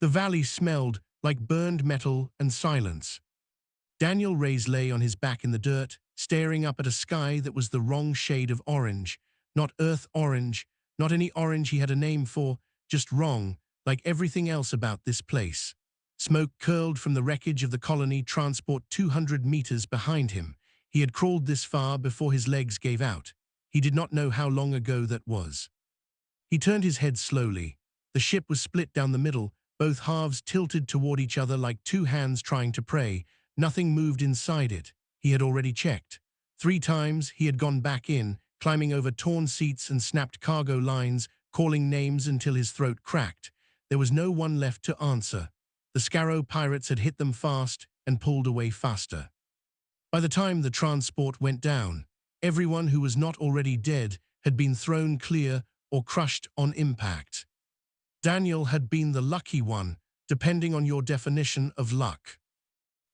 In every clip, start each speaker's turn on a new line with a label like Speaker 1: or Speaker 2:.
Speaker 1: The valley smelled like burned metal and silence. Daniel Reyes lay on his back in the dirt, staring up at a sky that was the wrong shade of orange. Not earth orange, not any orange he had a name for, just wrong, like everything else about this place. Smoke curled from the wreckage of the colony transport 200 meters behind him. He had crawled this far before his legs gave out. He did not know how long ago that was. He turned his head slowly. The ship was split down the middle, both halves tilted toward each other like two hands trying to pray. Nothing moved inside it. He had already checked. 3 times he had gone back in, climbing over torn seats and snapped cargo lines, calling names until his throat cracked. There was no one left to answer. The Scarrow pirates had hit them fast and pulled away faster. By the time the transport went down, everyone who was not already dead had been thrown clear or crushed on impact. Daniel had been the lucky one, depending on your definition of luck.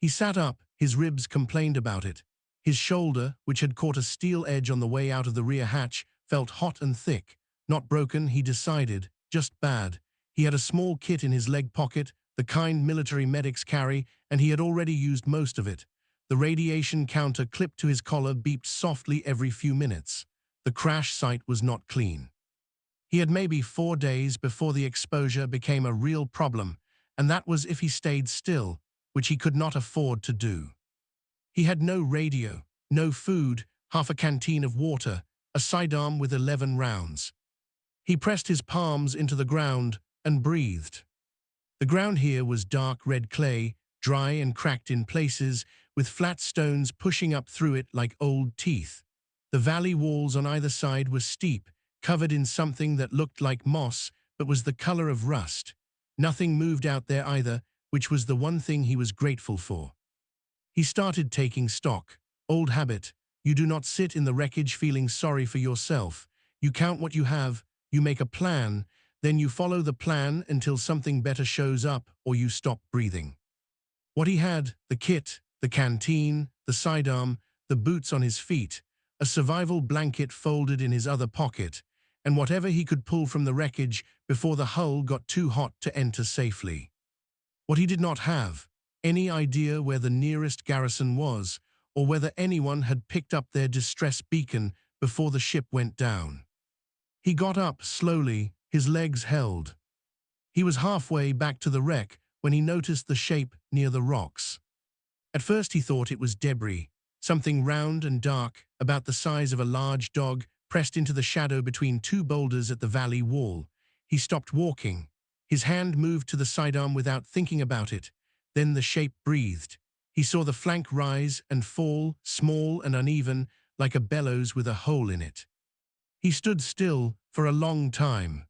Speaker 1: He sat up, his ribs complained about it. His shoulder, which had caught a steel edge on the way out of the rear hatch, felt hot and thick. Not broken, he decided, just bad. He had a small kit in his leg pocket, the kind military medics carry, and he had already used most of it. The radiation counter clipped to his collar beeped softly every few minutes. The crash site was not clean. He had maybe 4 days before the exposure became a real problem, and that was if he stayed still, which he could not afford to do. He had no radio, no food, half a canteen of water, a sidearm with 11 rounds. He pressed his palms into the ground and breathed. The ground here was dark red clay, dry and cracked in places, with flat stones pushing up through it like old teeth. The valley walls on either side were steep, covered in something that looked like moss but was the color of rust. Nothing moved out there either, which was the one thing he was grateful for. He started taking stock. Old habit. You do not sit in the wreckage feeling sorry for yourself. You count what you have, you make a plan, then you follow the plan until something better shows up or you stop breathing. What he had, the kit, the canteen, the sidearm, the boots on his feet, a survival blanket folded in his other pocket, and whatever he could pull from the wreckage before the hull got too hot to enter safely. What he did not have, any idea where the nearest garrison was, or whether anyone had picked up their distress beacon before the ship went down. He got up slowly, his legs held. He was halfway back to the wreck when he noticed the shape near the rocks. At first he thought it was debris, something round and dark, about the size of a large dog, pressed into the shadow between 2 boulders at the valley wall. He stopped walking. His hand moved to the sidearm without thinking about it. Then the shape breathed. He saw the flank rise and fall, small and uneven, like a bellows with a hole in it. He stood still for a long time.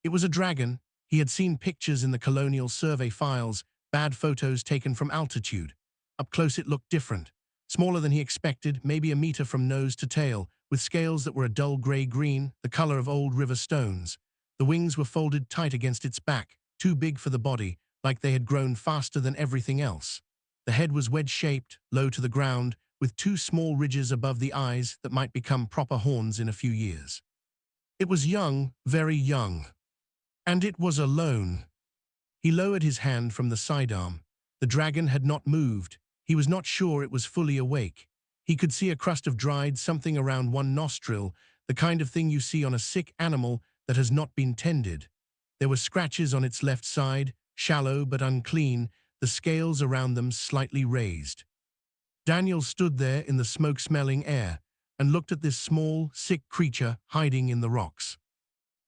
Speaker 1: It was a dragon. He had seen pictures in the colonial survey files, bad photos taken from altitude. Up close it looked different. Smaller than he expected, maybe a meter from nose to tail, with scales that were a dull gray-green, the color of old river stones. The wings were folded tight against its back, too big for the body, like they had grown faster than everything else. The head was wedge-shaped, low to the ground, with 2 small ridges above the eyes that might become proper horns in a few years. It was young, very young. And it was alone. He lowered his hand from the sidearm. The dragon had not moved. He was not sure it was fully awake. He could see a crust of dried something around one nostril, the kind of thing you see on a sick animal that has not been tended. There were scratches on its left side, shallow but unclean, the scales around them slightly raised. Daniel stood there in the smoke-smelling air and looked at this small, sick creature hiding in the rocks.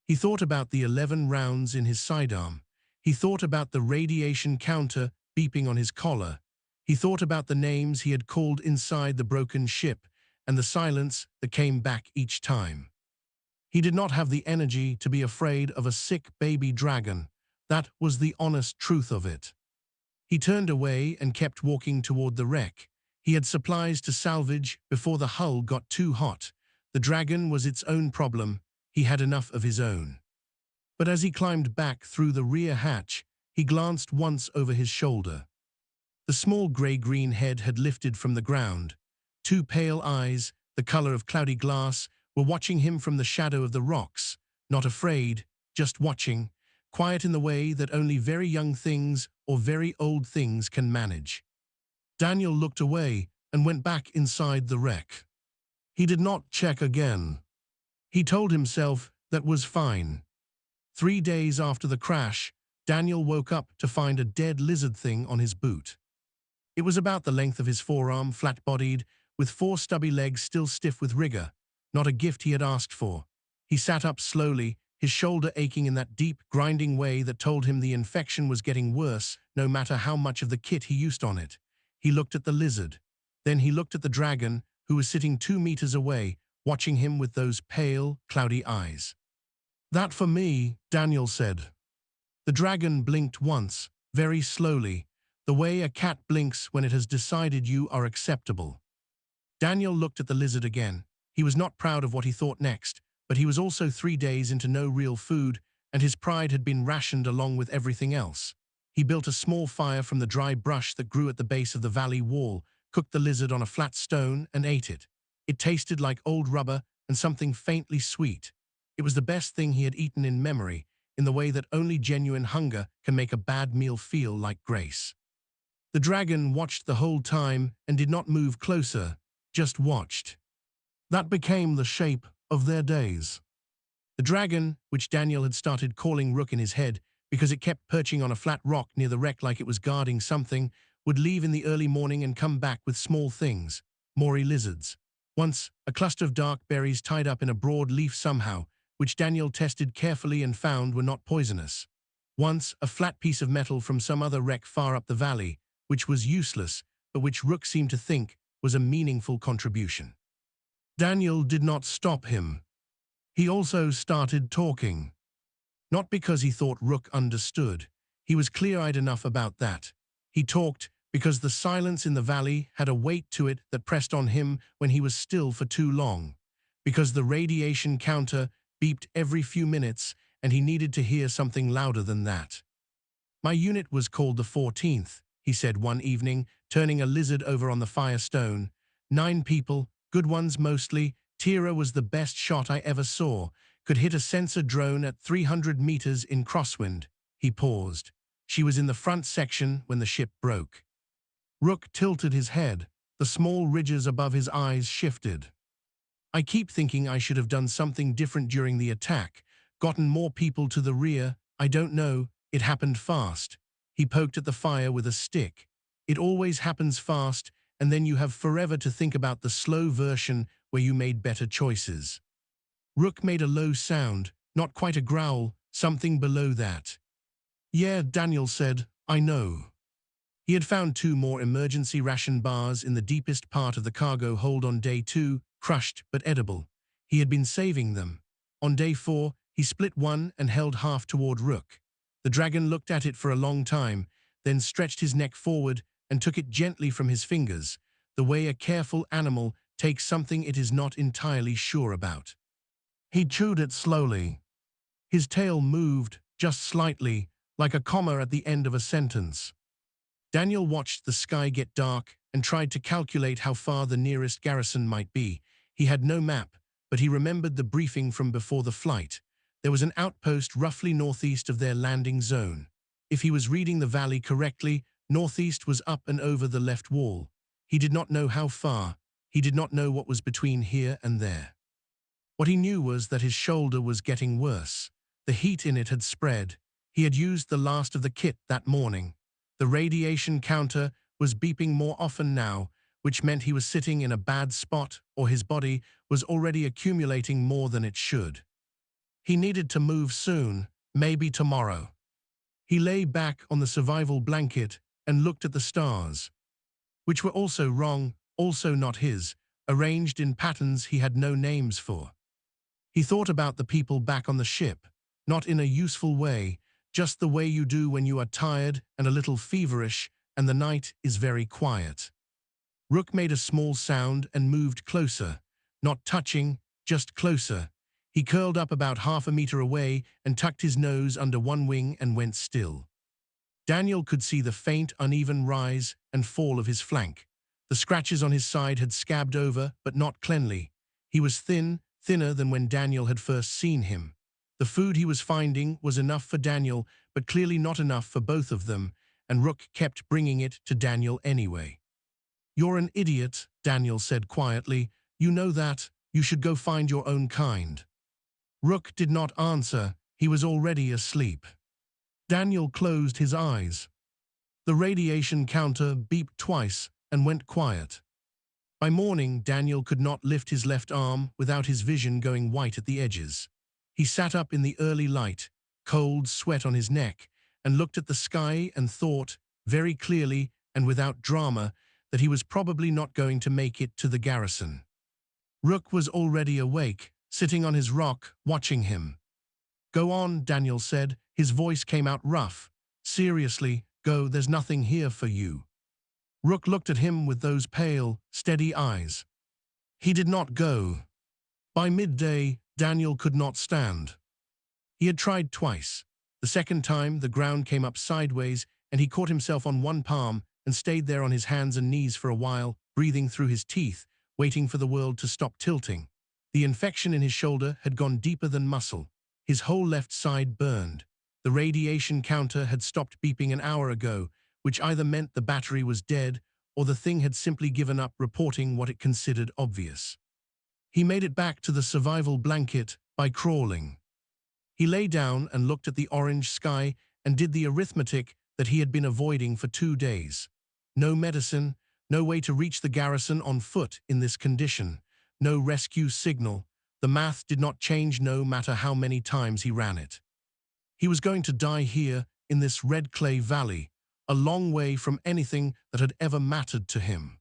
Speaker 1: He thought about the 11 rounds in his sidearm. He thought about the radiation counter beeping on his collar. He thought about the names he had called inside the broken ship and the silence that came back each time. He did not have the energy to be afraid of a sick baby dragon. That was the honest truth of it. He turned away and kept walking toward the wreck. He had supplies to salvage before the hull got too hot. The dragon was its own problem. He had enough of his own. But as he climbed back through the rear hatch, he glanced once over his shoulder. The small gray-green head had lifted from the ground. 2 pale eyes, the color of cloudy glass, were watching him from the shadow of the rocks, not afraid, just watching, quiet in the way that only very young things or very old things can manage. Daniel looked away and went back inside the wreck. He did not check again. He told himself that was fine. 3 days after the crash, Daniel woke up to find a dead lizard thing on his boot. It was about the length of his forearm, flat-bodied, with 4 stubby legs still stiff with rigor, not a gift he had asked for. He sat up slowly, his shoulder aching in that deep, grinding way that told him the infection was getting worse, no matter how much of the kit he used on it. He looked at the lizard. Then he looked at the dragon, who was sitting 2 meters away, watching him with those pale, cloudy eyes. "That for me," Daniel said. The dragon blinked once, very slowly, the way a cat blinks when it has decided you are acceptable. Daniel looked at the lizard again. He was not proud of what he thought next, but he was also 3 days into no real food, and his pride had been rationed along with everything else. He built a small fire from the dry brush that grew at the base of the valley wall, cooked the lizard on a flat stone, and ate it. It tasted like old rubber and something faintly sweet. It was the best thing he had eaten in memory, in the way that only genuine hunger can make a bad meal feel like grace. The dragon watched the whole time and did not move closer, just watched. That became the shape of their days. The dragon, which Daniel had started calling Rook in his head because it kept perching on a flat rock near the wreck like it was guarding something, would leave in the early morning and come back with small things, Maury lizards. Once, a cluster of dark berries tied up in a broad leaf somehow, which Daniel tested carefully and found were not poisonous. Once, a flat piece of metal from some other wreck far up the valley, which was useless, but which Rook seemed to think was a meaningful contribution. Daniel did not stop him. He also started talking. Not because he thought Rook understood. He was clear-eyed enough about that. He talked because the silence in the valley had a weight to it that pressed on him when he was still for too long. Because the radiation counter beeped every few minutes and he needed to hear something louder than that. "My unit was called the 14th, he said one evening, turning a lizard over on the firestone. 9 people, good ones mostly. Tira was the best shot I ever saw, could hit a sensor drone at 300 meters in crosswind." He paused. "She was in the front section when the ship broke." Rook tilted his head. The small ridges above his eyes shifted. "I keep thinking I should have done something different during the attack, gotten more people to the rear. I don't know, it happened fast." He poked at the fire with a stick. "It always happens fast, and then you have forever to think about the slow version where you made better choices." Rook made a low sound, not quite a growl, something below that. "Yeah," Daniel said, "I know." He had found 2 more emergency ration bars in the deepest part of the cargo hold on day 2, crushed but edible. He had been saving them. On day 4, he split one and held half toward Rook. The dragon looked at it for a long time, then stretched his neck forward and took it gently from his fingers, the way a careful animal takes something it is not entirely sure about. He chewed it slowly. His tail moved, just slightly, like a comma at the end of a sentence. Daniel watched the sky get dark and tried to calculate how far the nearest garrison might be. He had no map, but he remembered the briefing from before the flight. There was an outpost roughly northeast of their landing zone. If he was reading the valley correctly, northeast was up and over the left wall. He did not know how far. He did not know what was between here and there. What he knew was that his shoulder was getting worse. The heat in it had spread. He had used the last of the kit that morning. The radiation counter was beeping more often now, which meant he was sitting in a bad spot or his body was already accumulating more than it should. He needed to move soon, maybe tomorrow. He lay back on the survival blanket and looked at the stars, which were also wrong, also not his, arranged in patterns he had no names for. He thought about the people back on the ship, not in a useful way, just the way you do when you are tired and a little feverish and the night is very quiet. Rook made a small sound and moved closer, not touching, just closer. He curled up about half a meter away and tucked his nose under one wing and went still. Daniel could see the faint, uneven rise and fall of his flank. The scratches on his side had scabbed over, but not cleanly. He was thin, thinner than when Daniel had first seen him. The food he was finding was enough for Daniel, but clearly not enough for both of them, and Rook kept bringing it to Daniel anyway. "You're an idiot," Daniel said quietly. "You know that. You should go find your own kind." Rook did not answer. He was already asleep. Daniel closed his eyes. The radiation counter beeped twice and went quiet. By morning, Daniel could not lift his left arm without his vision going white at the edges. He sat up in the early light, cold sweat on his neck, and looked at the sky and thought, very clearly and without drama, that he was probably not going to make it to the garrison. Rook was already awake, sitting on his rock, watching him. "Go on," Daniel said. His voice came out rough. "Seriously, go, there's nothing here for you." Rook looked at him with those pale, steady eyes. He did not go. By midday, Daniel could not stand. He had tried twice. The second time, the ground came up sideways, and he caught himself on one palm and stayed there on his hands and knees for a while, breathing through his teeth, waiting for the world to stop tilting. The infection in his shoulder had gone deeper than muscle. His whole left side burned. The radiation counter had stopped beeping an hour ago, which either meant the battery was dead or the thing had simply given up reporting what it considered obvious. He made it back to the survival blanket by crawling. He lay down and looked at the orange sky and did the arithmetic that he had been avoiding for 2 days. No medicine, no way to reach the garrison on foot in this condition, no rescue signal. The math did not change no matter how many times he ran it. He was going to die here in this red clay valley, a long way from anything that had ever mattered to him.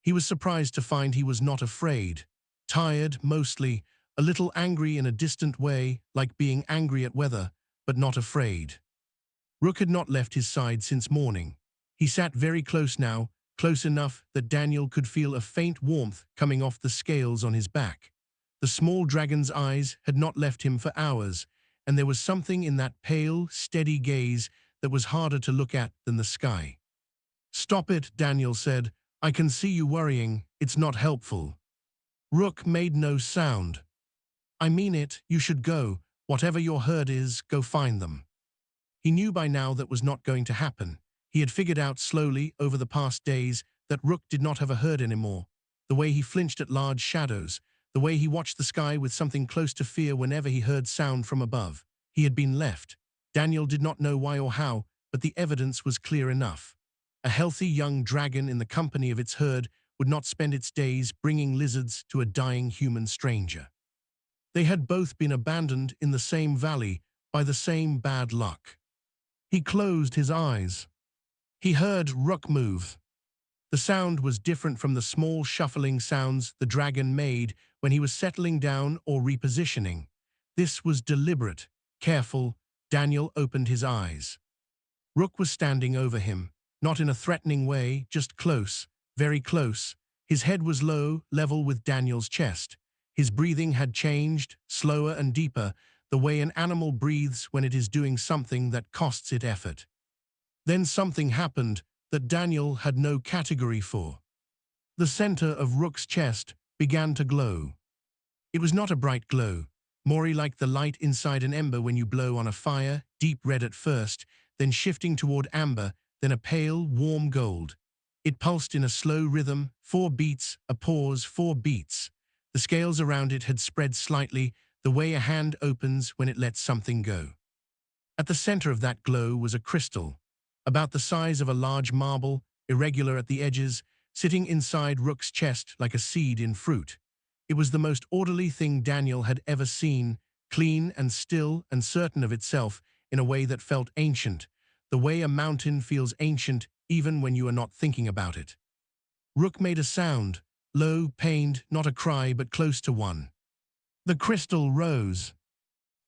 Speaker 1: He was surprised to find he was not afraid. Tired, mostly, a little angry in a distant way, like being angry at weather, but not afraid. Rook had not left his side since morning. He sat very close now, close enough that Daniel could feel a faint warmth coming off the scales on his back. The small dragon's eyes had not left him for hours, and there was something in that pale, steady gaze that was harder to look at than the sky. "Stop it," Daniel said. "I can see you worrying. It's not helpful." Rook made no sound. "I mean it. You should go. Whatever your herd is, go find them." He knew by now that was not going to happen. He had figured out slowly over the past days that Rook did not have a herd anymore. The way he flinched at large shadows, the way he watched the sky with something close to fear whenever he heard sound from above. He had been left. Daniel did not know why or how, but the evidence was clear enough. A healthy young dragon in the company of its herd would not spend its days bringing lizards to a dying human stranger. They had both been abandoned in the same valley by the same bad luck. He closed his eyes. He heard Rook move. The sound was different from the small shuffling sounds the dragon made when he was settling down or repositioning. This was deliberate, careful. Daniel opened his eyes. Rook was standing over him, not in a threatening way, just close, very close. His head was low, level with Daniel's chest. His breathing had changed, slower and deeper, the way an animal breathes when it is doing something that costs it effort. Then something happened that Daniel had no category for. The center of Rook's chest began to glow. It was not a bright glow, more like the light inside an ember when you blow on a fire, deep red at first, then shifting toward amber, then a pale, warm gold. It pulsed in a slow rhythm, 4 beats, a pause, 4 beats. The scales around it had spread slightly, the way a hand opens when it lets something go. At the center of that glow was a crystal, about the size of a large marble, irregular at the edges, sitting inside Rook's chest like a seed in fruit. It was the most orderly thing Daniel had ever seen, clean and still and certain of itself in a way that felt ancient, the way a mountain feels ancient even when you are not thinking about it. Rook made a sound, low, pained, not a cry but close to one. The crystal rose.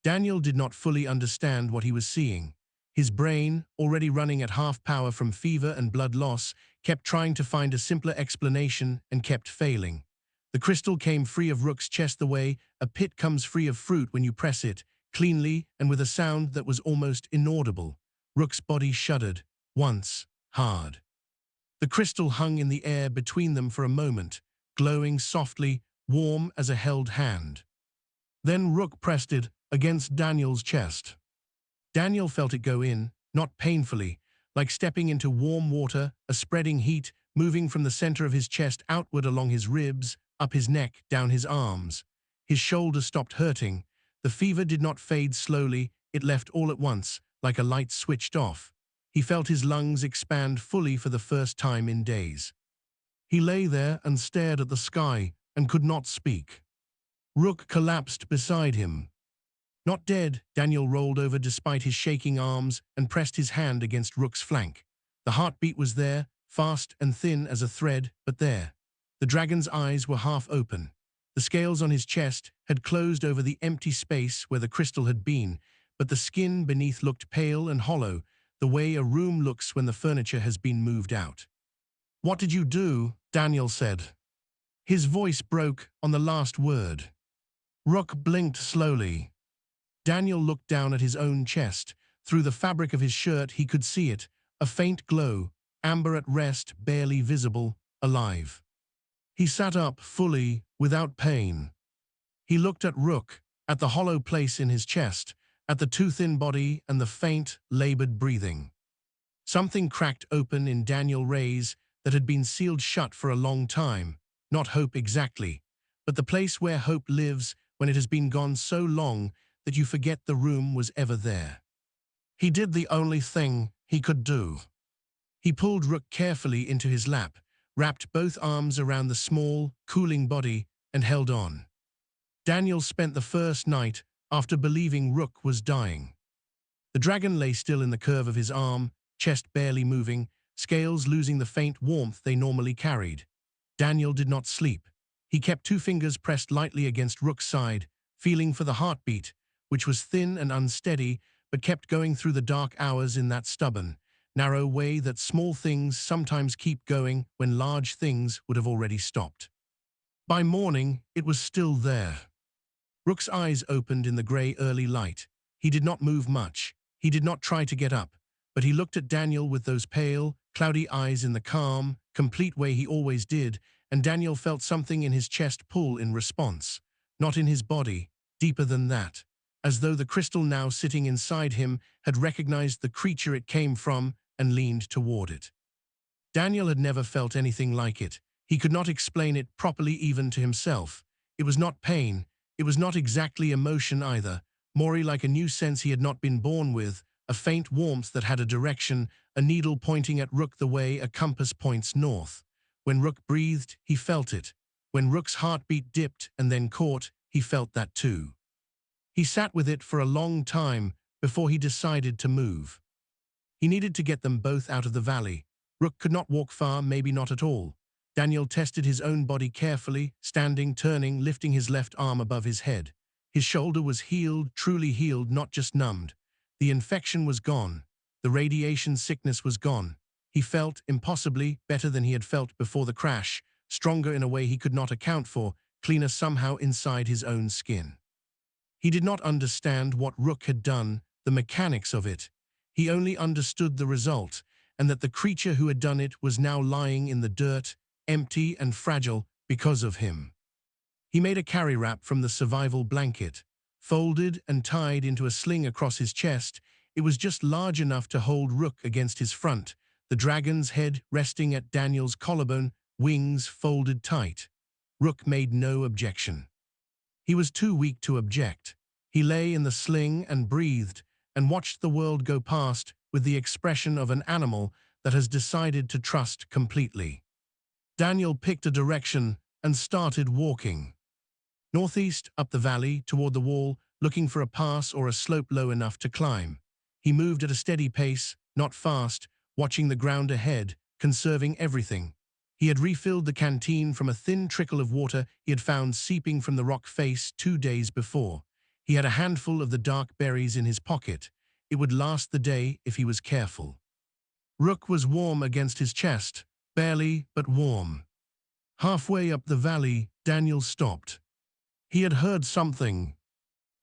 Speaker 1: Daniel did not fully understand what he was seeing. His brain, already running at half power from fever and blood loss, kept trying to find a simpler explanation and kept failing. The crystal came free of Rook's chest the way a pit comes free of fruit when you press it, cleanly and with a sound that was almost inaudible. Rook's body shuddered, once, hard. The crystal hung in the air between them for a moment, glowing softly, warm as a held hand. Then Rook pressed it against Daniel's chest. Daniel felt it go in, not painfully, like stepping into warm water, a spreading heat moving from the center of his chest outward along his ribs, up his neck, down his arms. His shoulder stopped hurting. The fever did not fade slowly, it left all at once, like a light switched off. He felt his lungs expand fully for the first time in days. He lay there and stared at the sky and could not speak. Rook collapsed beside him. Not dead, Daniel rolled over despite his shaking arms and pressed his hand against Rook's flank. The heartbeat was there, fast and thin as a thread, but there. The dragon's eyes were half open. The scales on his chest had closed over the empty space where the crystal had been, but the skin beneath looked pale and hollow, the way a room looks when the furniture has been moved out. "What did you do?" Daniel said. His voice broke on the last word. Rook blinked slowly. Daniel looked down at his own chest. Through the fabric of his shirt he could see it, a faint glow, amber at rest, barely visible, alive. He sat up fully, without pain. He looked at Rook, at the hollow place in his chest, at the too-thin body and the faint, labored breathing. Something cracked open in Daniel Ray's that had been sealed shut for a long time. Not hope exactly, but the place where hope lives when it has been gone so long that you forget the room was ever there. He did the only thing he could do. He pulled Rook carefully into his lap, wrapped both arms around the small, cooling body, and held on. Daniel spent the first night after believing Rook was dying. The dragon lay still in the curve of his arm, chest barely moving, scales losing the faint warmth they normally carried. Daniel did not sleep. He kept 2 fingers pressed lightly against Rook's side, feeling for the heartbeat, which was thin and unsteady, but kept going through the dark hours in that stubborn, narrow way that small things sometimes keep going when large things would have already stopped. By morning, it was still there. Rook's eyes opened in the grey early light. He did not move much. He did not try to get up, but he looked at Daniel with those pale, cloudy eyes in the calm, complete way he always did, and Daniel felt something in his chest pull in response. Not in his body, deeper than that, as though the crystal now sitting inside him had recognized the creature it came from and leaned toward it. Daniel had never felt anything like it. He could not explain it properly even to himself. It was not pain. It was not exactly emotion either, more like a new sense he had not been born with, a faint warmth that had a direction, a needle pointing at Rook the way a compass points north. When Rook breathed, he felt it. When Rook's heartbeat dipped and then caught, he felt that too. He sat with it for a long time before he decided to move. He needed to get them both out of the valley. Rook could not walk far, maybe not at all. Daniel tested his own body carefully, standing, turning, lifting his left arm above his head. His shoulder was healed, truly healed, not just numbed. The infection was gone. The radiation sickness was gone. He felt, impossibly, better than he had felt before the crash, stronger in a way he could not account for, cleaner somehow inside his own skin. He did not understand what Rook had done, the mechanics of it. He only understood the result, and that the creature who had done it was now lying in the dirt, empty and fragile because of him. He made a carry wrap from the survival blanket, folded and tied into a sling across his chest. It was just large enough to hold Rook against his front, the dragon's head resting at Daniel's collarbone, wings folded tight. Rook made no objection. He was too weak to object. He lay in the sling and breathed, and watched the world go past with the expression of an animal that has decided to trust completely. Daniel picked a direction and started walking. Northeast, up the valley, toward the wall, looking for a pass or a slope low enough to climb. He moved at a steady pace, not fast, watching the ground ahead, conserving everything. He had refilled the canteen from a thin trickle of water he had found seeping from the rock face 2 days before. He had a handful of the dark berries in his pocket. It would last the day if he was careful. Rook was warm against his chest, barely, but warm. Halfway up the valley, Daniel stopped. He had heard something.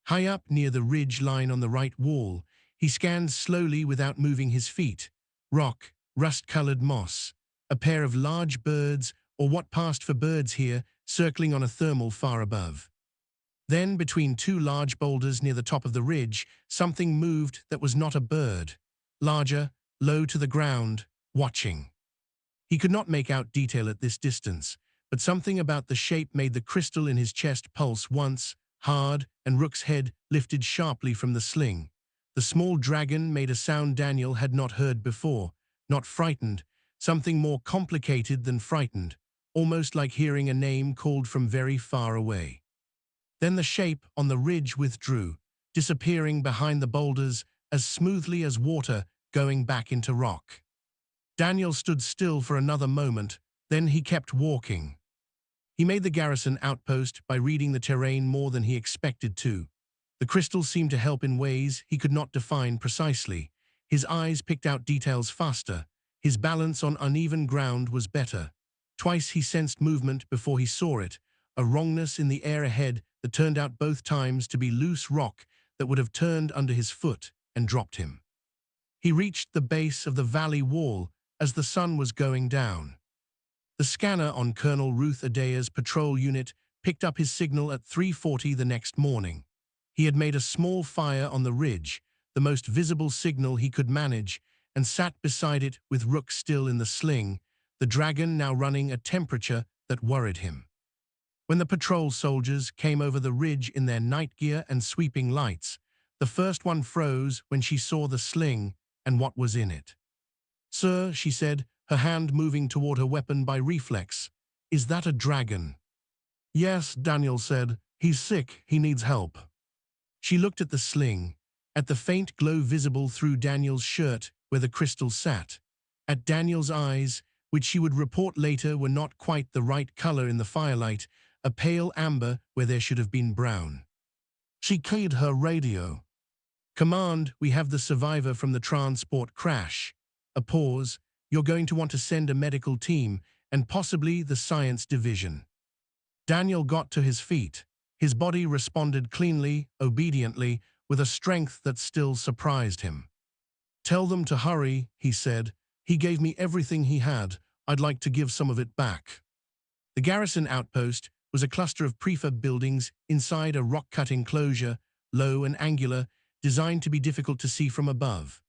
Speaker 1: High up near the ridge line on the right wall, he scanned slowly without moving his feet. Rock, rust-colored moss, a pair of large birds, or what passed for birds here, circling on a thermal far above. Then, between two large boulders near the top of the ridge, something moved that was not a bird. Larger, low to the ground, watching. He could not make out detail at this distance, but something about the shape made the crystal in his chest pulse once, hard, and Rook's head lifted sharply from the sling. The small dragon made a sound Daniel had not heard before, not frightened, something more complicated than frightened, almost like hearing a name called from very far away. Then the shape on the ridge withdrew, disappearing behind the boulders as smoothly as water going back into rock. Daniel stood still for another moment, then he kept walking. He made the garrison outpost by reading the terrain more than he expected to. The crystal seemed to help in ways he could not define precisely. His eyes picked out details faster. His balance on uneven ground was better. Twice he sensed movement before he saw it, a wrongness in the air ahead that turned out both times to be loose rock that would have turned under his foot and dropped him. He reached the base of the valley wall as the sun was going down. The scanner on Colonel Ruth Adair's patrol unit picked up his signal at 3:40 the next morning. He had made a small fire on the ridge, the most visible signal he could manage, and sat beside it with Rook still in the sling, the dragon now running a temperature that worried him. When the patrol soldiers came over the ridge in their night gear and sweeping lights, the first one froze when she saw the sling and what was in it. "Sir," she said, her hand moving toward her weapon by reflex, "is that a dragon?" "Yes," Daniel said. "He's sick. He needs help." She looked at the sling, at the faint glow visible through Daniel's shirt where the crystal sat, at Daniel's eyes, which she would report later were not quite the right color in the firelight, a pale amber where there should have been brown. She keyed her radio. "Command, we have the survivor from the transport crash." A pause. "You're going to want to send a medical team and possibly the science division." Daniel got to his feet. His body responded cleanly, obediently, with a strength that still surprised him. "Tell them to hurry," he said. "He gave me everything he had. I'd like to give some of it back." The garrison outpost was a cluster of prefab buildings inside a rock-cut enclosure, low and angular, designed to be difficult to see from above.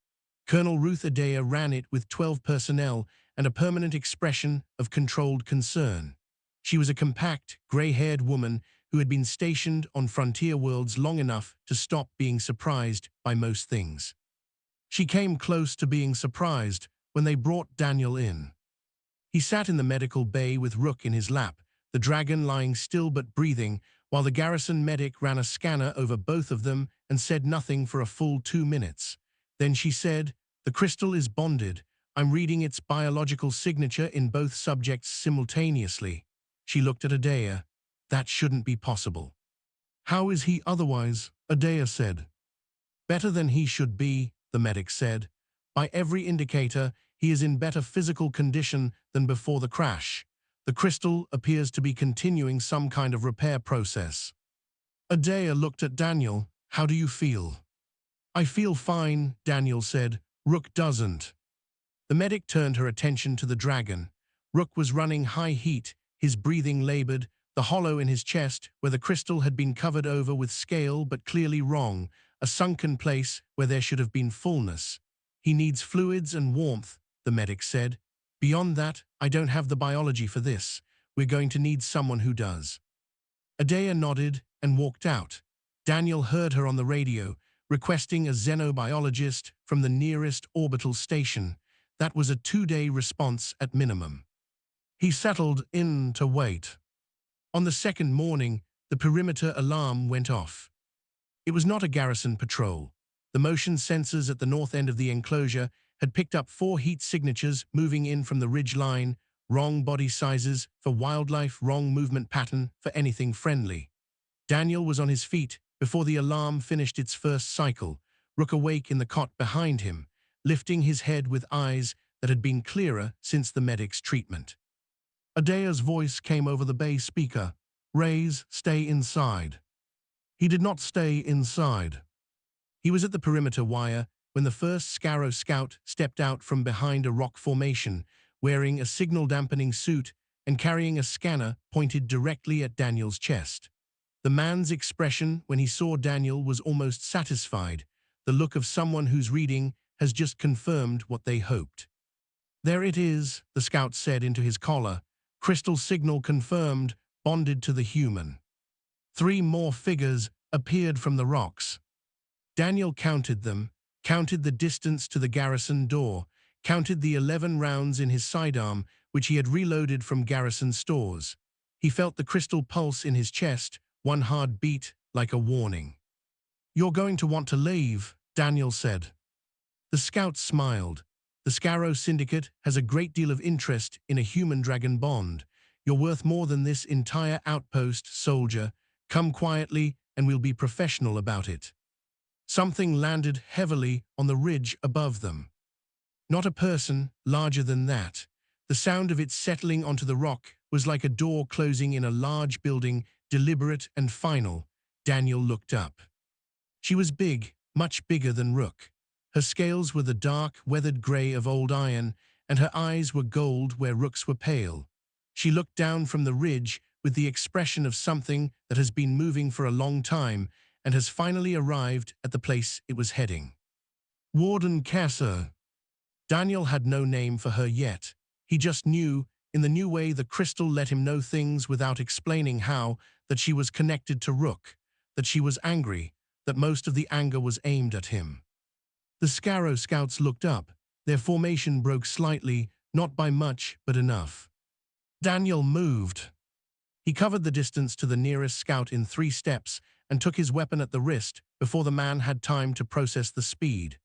Speaker 1: Colonel Ruth Adair ran it with 12 personnel and a permanent expression of controlled concern. She was a compact, gray-haired woman who had been stationed on frontier worlds long enough to stop being surprised by most things. She came close to being surprised when they brought Daniel in. He sat in the medical bay with Rook in his lap, the dragon lying still but breathing, while the garrison medic ran a scanner over both of them and said nothing for a full 2 minutes. Then she said, "The crystal is bonded. I'm reading its biological signature in both subjects simultaneously." She looked at Adair. "That shouldn't be possible." "How is he otherwise?" Adair said. "Better than he should be," the medic said. "By every indicator, he is in better physical condition than before the crash. The crystal appears to be continuing some kind of repair process." Adair looked at Daniel. "How do you feel?" "I feel fine," Daniel said. "Rook doesn't." The medic turned her attention to the dragon. Rook was running high heat, his breathing labored, the hollow in his chest, where the crystal had been covered over with scale but clearly wrong, a sunken place where there should have been fullness. "He needs fluids and warmth," the medic said. "Beyond that, I don't have the biology for this. We're going to need someone who does." Adair nodded and walked out. Daniel heard her on the radio, requesting a xenobiologist from the nearest orbital station. That was a 2-day response at minimum. He settled in to wait. On the second morning, the perimeter alarm went off. It was not a garrison patrol. The motion sensors at the north end of the enclosure had picked up 4 heat signatures moving in from the ridge line, wrong body sizes for wildlife, wrong movement pattern for anything friendly. Daniel was on his feet before the alarm finished its first cycle, Rook awake in the cot behind him, lifting his head with eyes that had been clearer since the medic's treatment. Adair's voice came over the bay speaker. "Rays, stay inside." He did not stay inside. He was at the perimeter wire when the first Scarrow scout stepped out from behind a rock formation, wearing a signal-dampening suit and carrying a scanner pointed directly at Daniel's chest. The man's expression when he saw Daniel was almost satisfied, the look of someone whose reading has just confirmed what they hoped. "There it is," the scout said into his collar. "Crystal signal confirmed, bonded to the human." 3 more figures appeared from the rocks. Daniel counted them, counted the distance to the garrison door, counted the 11 rounds in his sidearm, which he had reloaded from garrison stores. He felt the crystal pulse in his chest, one hard beat like a warning. "You're going to want to leave," Daniel said. The scout smiled. "The Scarrow Syndicate has a great deal of interest in a human-dragon bond. You're worth more than this entire outpost, soldier. Come quietly, and we'll be professional about it." Something landed heavily on the ridge above them. Not a person, larger than that. The sound of it settling onto the rock was like a door closing in a large building, deliberate and final. Daniel looked up. She was big, much bigger than Rook. Her scales were the dark, weathered grey of old iron, and her eyes were gold where Rook's were pale. She looked down from the ridge with the expression of something that has been moving for a long time and has finally arrived at the place it was heading. Warden Kasser. Daniel had no name for her yet. He just knew, in the new way the crystal let him know things without explaining how, that she was connected to Rook, that she was angry, that most of the anger was aimed at him. The Scarrow scouts looked up. Their formation broke slightly, not by much, but enough. Daniel moved. He covered the distance to the nearest scout in 3 steps and took his weapon at the wrist before the man had time to process the speed.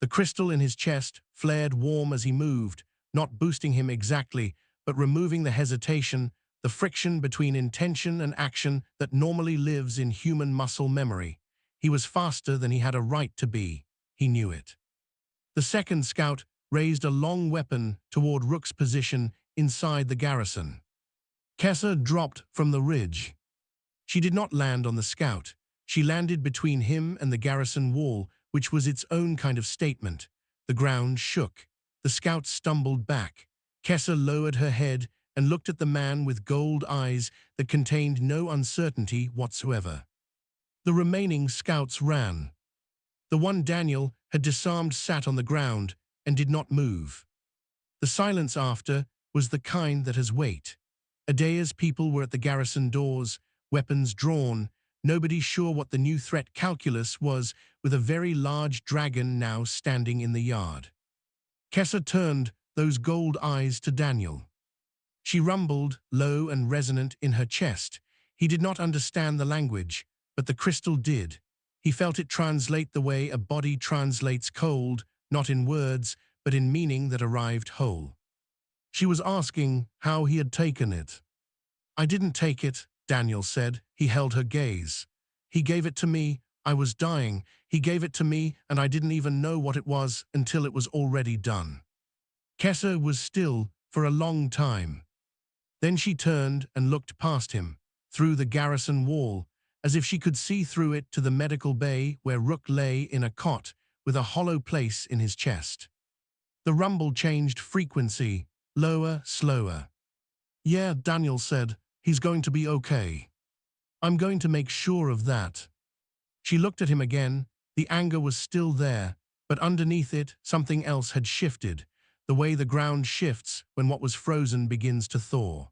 Speaker 1: The crystal in his chest flared warm as he moved, not boosting him exactly, but removing the hesitation, the friction between intention and action that normally lives in human muscle memory. He was faster than he had a right to be. He knew it. The second scout raised a long weapon toward Rook's position inside the garrison. Kessa dropped from the ridge. She did not land on the scout. She landed between him and the garrison wall, which was its own kind of statement. The ground shook. The scout stumbled back. Kessa lowered her head and looked at the man with gold eyes that contained no uncertainty whatsoever. The remaining scouts ran. The one Daniel had disarmed sat on the ground and did not move. The silence after was the kind that has weight. Adea's people were at the garrison doors, weapons drawn, nobody sure what the new threat calculus was, with a very large dragon now standing in the yard. Kessa turned those gold eyes to Daniel. She rumbled, low and resonant in her chest. He did not understand the language, but the crystal did. He felt it translate the way a body translates cold, not in words, but in meaning that arrived whole. She was asking how he had taken it. "I didn't take it," Daniel said. He held her gaze. "He gave it to me. I was dying. He gave it to me, and I didn't even know what it was until it was already done." Kessa was still for a long time. Then she turned and looked past him, through the garrison wall, as if she could see through it to the medical bay where Rook lay in a cot with a hollow place in his chest. The rumble changed frequency, lower, slower. "Yeah," Daniel said, "he's going to be okay. I'm going to make sure of that." She looked at him again. The anger was still there, but underneath it, something else had shifted, the way the ground shifts when what was frozen begins to thaw.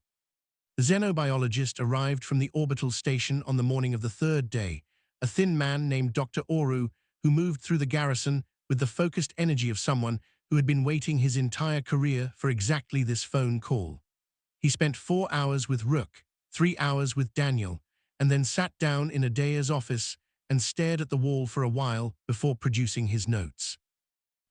Speaker 1: The xenobiologist arrived from the orbital station on the morning of the 3rd day, a thin man named Dr. Oru, who moved through the garrison with the focused energy of someone who had been waiting his entire career for exactly this phone call. He spent 4 hours with Rook, 3 hours with Daniel, and then sat down in Adea's office and stared at the wall for a while before producing his notes.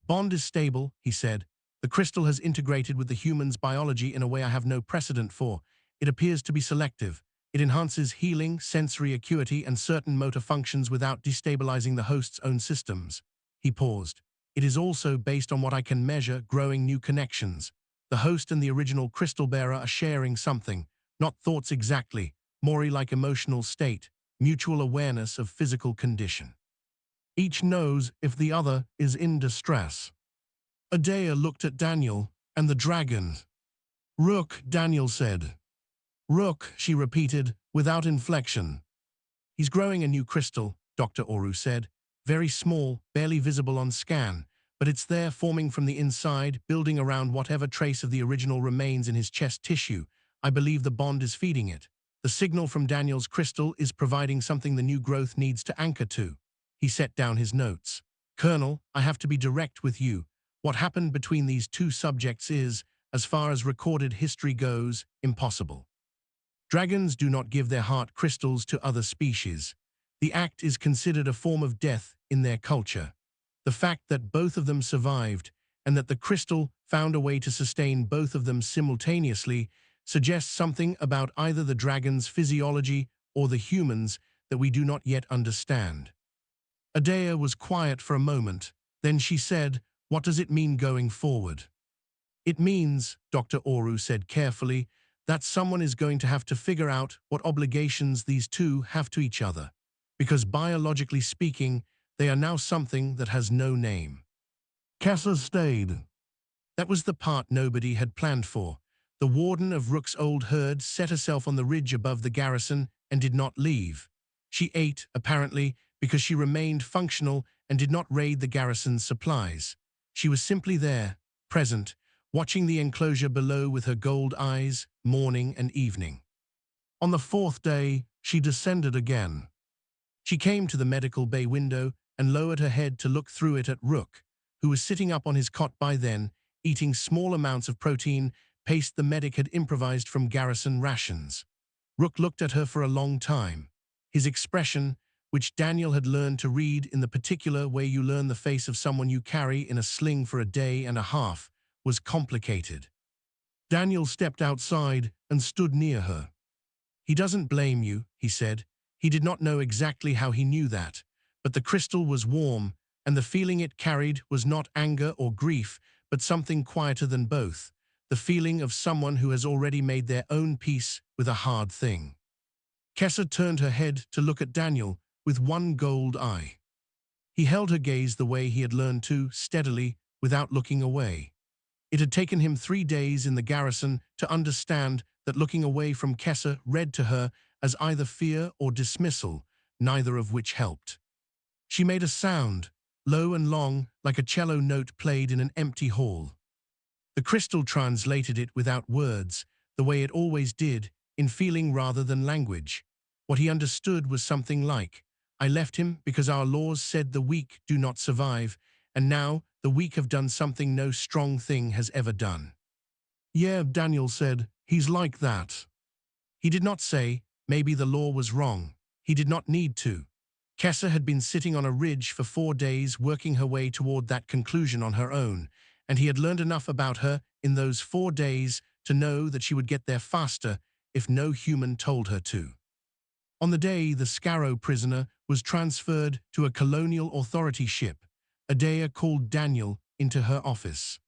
Speaker 1: "Bond is stable," he said. "The crystal has integrated with the human's biology in a way I have no precedent for. It appears to be selective. It enhances healing, sensory acuity, and certain motor functions without destabilizing the host's own systems." He paused. "It is also based on what I can measure, growing new connections. The host and the original crystal bearer are sharing something, not thoughts exactly, more like emotional state, mutual awareness of physical condition. Each knows if the other is in distress." Adea looked at Daniel and the dragon. "Rook," Daniel said. "Rook," she repeated, without inflection. He's growing a new crystal, Dr. Oru said. Very small, barely visible on scan, but it's there forming from the inside, building around whatever trace of the original remains in his chest tissue. I believe the bond is feeding it. The signal from Daniel's crystal is providing something the new growth needs to anchor to. He set down his notes. Colonel, I have to be direct with you. What happened between these two subjects is, as far as recorded history goes, impossible. Dragons do not give their heart crystals to other species. The act is considered a form of death in their culture. The fact that both of them survived and that the crystal found a way to sustain both of them simultaneously suggests something about either the dragon's physiology or the humans that we do not yet understand. Adea was quiet for a moment. Then she said, "What does it mean going forward?" "It means," Dr. Oru said carefully, "that someone is going to have to figure out what obligations these two have to each other. Because biologically speaking, they are now something that has no name." Kessa stayed. That was the part nobody had planned for. The warden of Rook's old herd set herself on the ridge above the garrison and did not leave. She ate, apparently, because she remained functional and did not raid the garrison's supplies. She was simply there, present, watching the enclosure below with her gold eyes, morning and evening. On the fourth day, she descended again. She came to the medical bay window and lowered her head to look through it at Rook, who was sitting up on his cot by then, eating small amounts of protein paste the medic had improvised from garrison rations. Rook looked at her for a long time. His expression, which Daniel had learned to read in the particular way you learn the face of someone you carry in a sling for a day and a half, was complicated. Daniel stepped outside and stood near her. "He doesn't blame you," he said. He did not know exactly how he knew that, but the crystal was warm, and the feeling it carried was not anger or grief, but something quieter than both, the feeling of someone who has already made their own peace with a hard thing. Kessa turned her head to look at Daniel with one gold eye. He held her gaze the way he had learned to, steadily, without looking away. It had taken him 3 days in the garrison to understand that looking away from Kessa read to her as either fear or dismissal, neither of which helped. She made a sound, low and long, like a cello note played in an empty hall. The crystal translated it without words, the way it always did, in feeling rather than language. What he understood was something like, "I left him because our laws said the weak do not survive, and now the weak have done something no strong thing has ever done." "Yeah," Daniel said, "he's like that." He did not say, maybe the law was wrong. He did not need to. Kessa had been sitting on a ridge for 4 days working her way toward that conclusion on her own, and he had learned enough about her in those 4 days to know that she would get there faster if no human told her to. On the day the Scarrow prisoner was transferred to a colonial authority ship, Adea called Daniel into her office.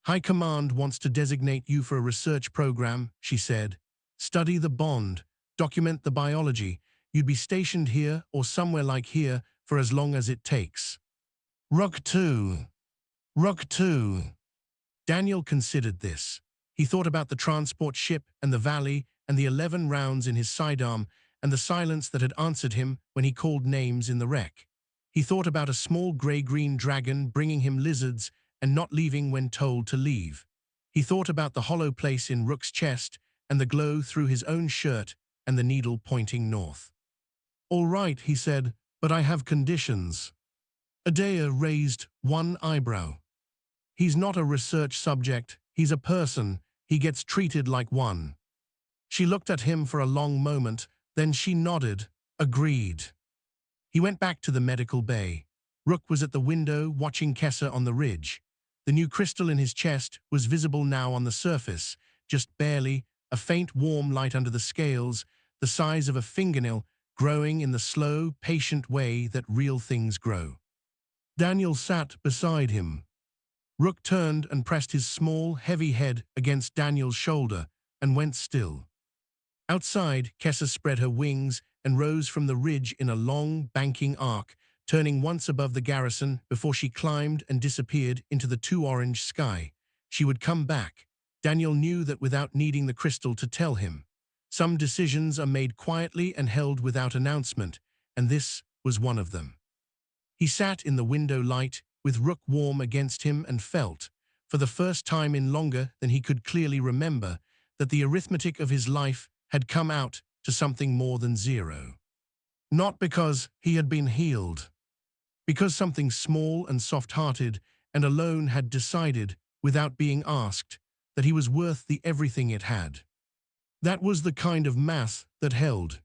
Speaker 1: "High Command wants to designate you for a research program," she said. "Study the bond, document the biology. You'd be stationed here or somewhere like here for as long as it takes." "Rook 2. Rook 2. Daniel considered this. He thought about the transport ship and the valley and the 11 rounds in his sidearm and the silence that had answered him when he called names in the wreck. He thought about a small gray-green dragon bringing him lizards and not leaving when told to leave. He thought about the hollow place in Rook's chest and the glow through his own shirt and the needle pointing north. "All right," he said, "but I have conditions." Adea raised one eyebrow. "He's not a research subject, he's a person. He gets treated like one." She looked at him for a long moment, then she nodded, agreed. He went back to the medical bay. Rook was at the window watching Kessa on the ridge. The new crystal in his chest was visible now on the surface, just barely, a faint warm light under the scales, the size of a fingernail, growing in the slow, patient way that real things grow. Daniel sat beside him. Rook turned and pressed his small, heavy head against Daniel's shoulder and went still. Outside, Kessa spread her wings and rose from the ridge in a long, banking arc, turning once above the garrison before she climbed and disappeared into the too-orange sky. She would come back. Daniel knew that without needing the crystal to tell him. Some decisions are made quietly and held without announcement, and this was one of them. He sat in the window light, with Rook warm against him, and felt, for the first time in longer than he could clearly remember, that the arithmetic of his life had come out to something more than zero. Not because he had been healed, because something small and soft-hearted and alone had decided, without being asked, that he was worth the everything it had. That was the kind of math that held.